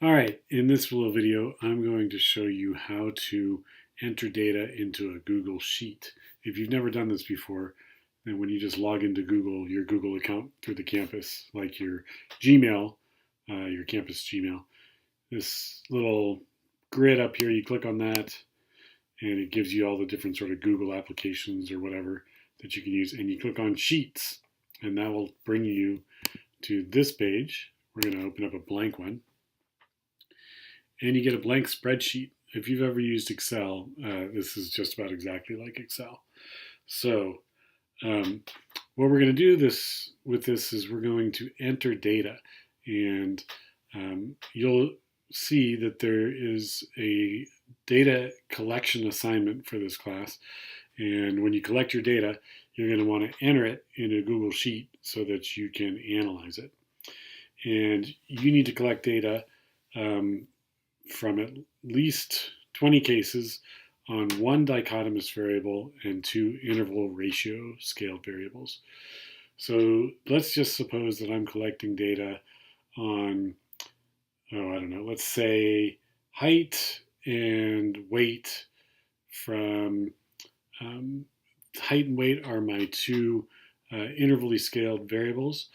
All right, in this little video, I'm going to show you how to enter data into a Google Sheet. If you've never done this before, then when you just log into Google, your Google account through the campus, like your Gmail, your campus Gmail, this little grid up here, you click on that, and it gives you all the different sort of Google applications or whatever that you can use. And you click on Sheets, and that will bring you to this page. We're going to open up a blank one and you get a blank spreadsheet. If you've ever used Excel, this is just about exactly like Excel. So what we're going to do with this is we're going to enter data, and you'll see that there is a data collection assignment for this class. And when you collect your data, you're going to want to enter it in a Google Sheet so that you can analyze it. And you need to collect data from at least 20 cases on one dichotomous variable and two interval ratio scaled variables. So let's just suppose that I'm collecting data on, I don't know, let's say height and weight from, height and weight are my two intervally scaled variables,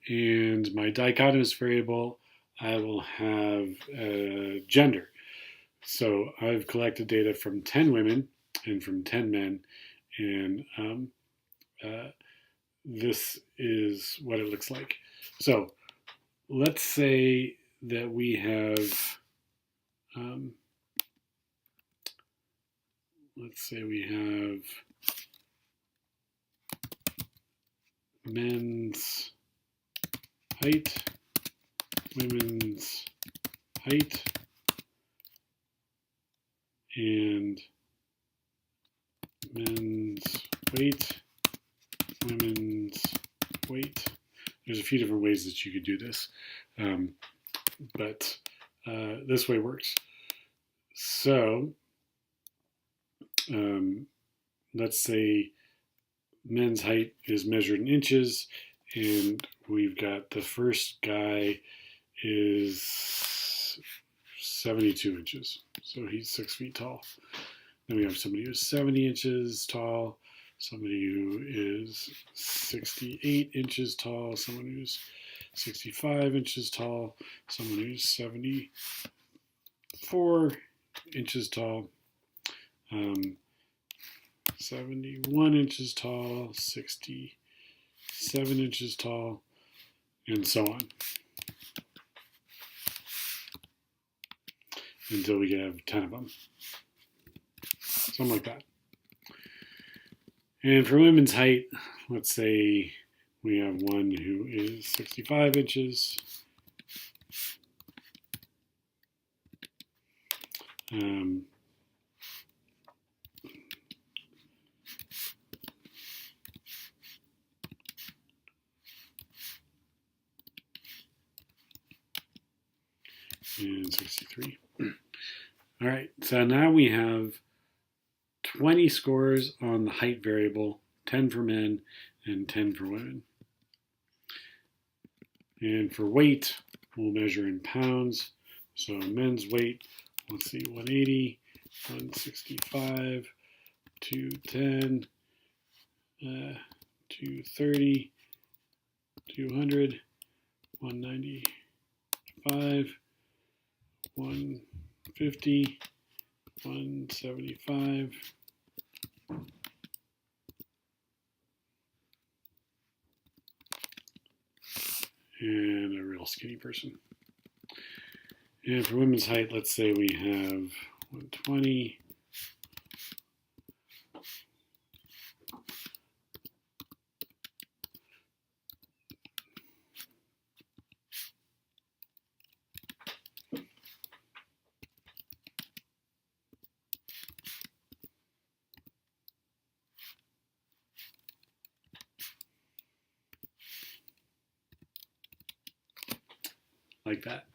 and my dichotomous variable I will have gender. So I've collected data from 10 women and from 10 men, and this is what it looks like. So let's say that we have, men's height, women's height, and men's weight, women's weight. There's a few different ways that you could do this, but this way works. So let's say men's height is measured in inches, and we've got the first guy is 72 inches, so he's 6 feet tall. Then we have somebody who's 70 inches tall, somebody who is 68 inches tall, someone who's 65 inches tall, someone who's 74 inches tall, 71 inches tall, 67 inches tall, and so on, until we have 10 of them. Something like that. And for women's height, let's say we have one who is 65 inches. And 63. All right, so now we have 20 scores on the height variable, 10 for men and 10 for women. And for weight, we'll measure in pounds. So men's weight, let's see, 180, 165, 210, 230, 200, 195, 150, 175, and a real skinny person. And for women's height, let's say we have 120, like that.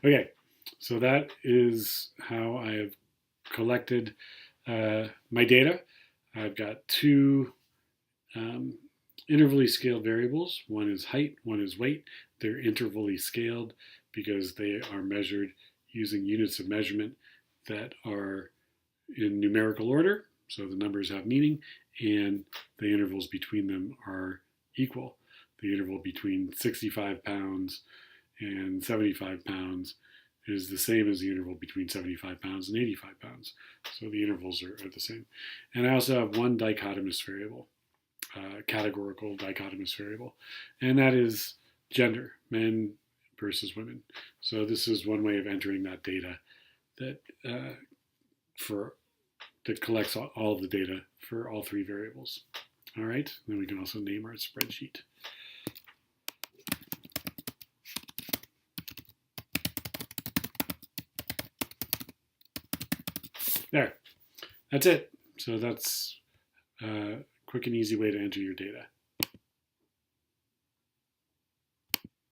Okay, so that is how I have collected my data. I've got two intervally scaled variables. One is height, one is weight. They're intervally scaled because they are measured using units of measurement that are in numerical order, so the numbers have meaning, and the intervals between them are equal. The interval between 65 pounds and 75 pounds is the same as the interval between 75 pounds and 85 pounds. So the intervals are the same. And I also have one dichotomous variable, categorical dichotomous variable, and that is gender, men versus women. So this is one way of entering that data that that collects all of the data for all three variables. All right, then we can also name our spreadsheet. There, that's it. So that's a quick and easy way to enter your data.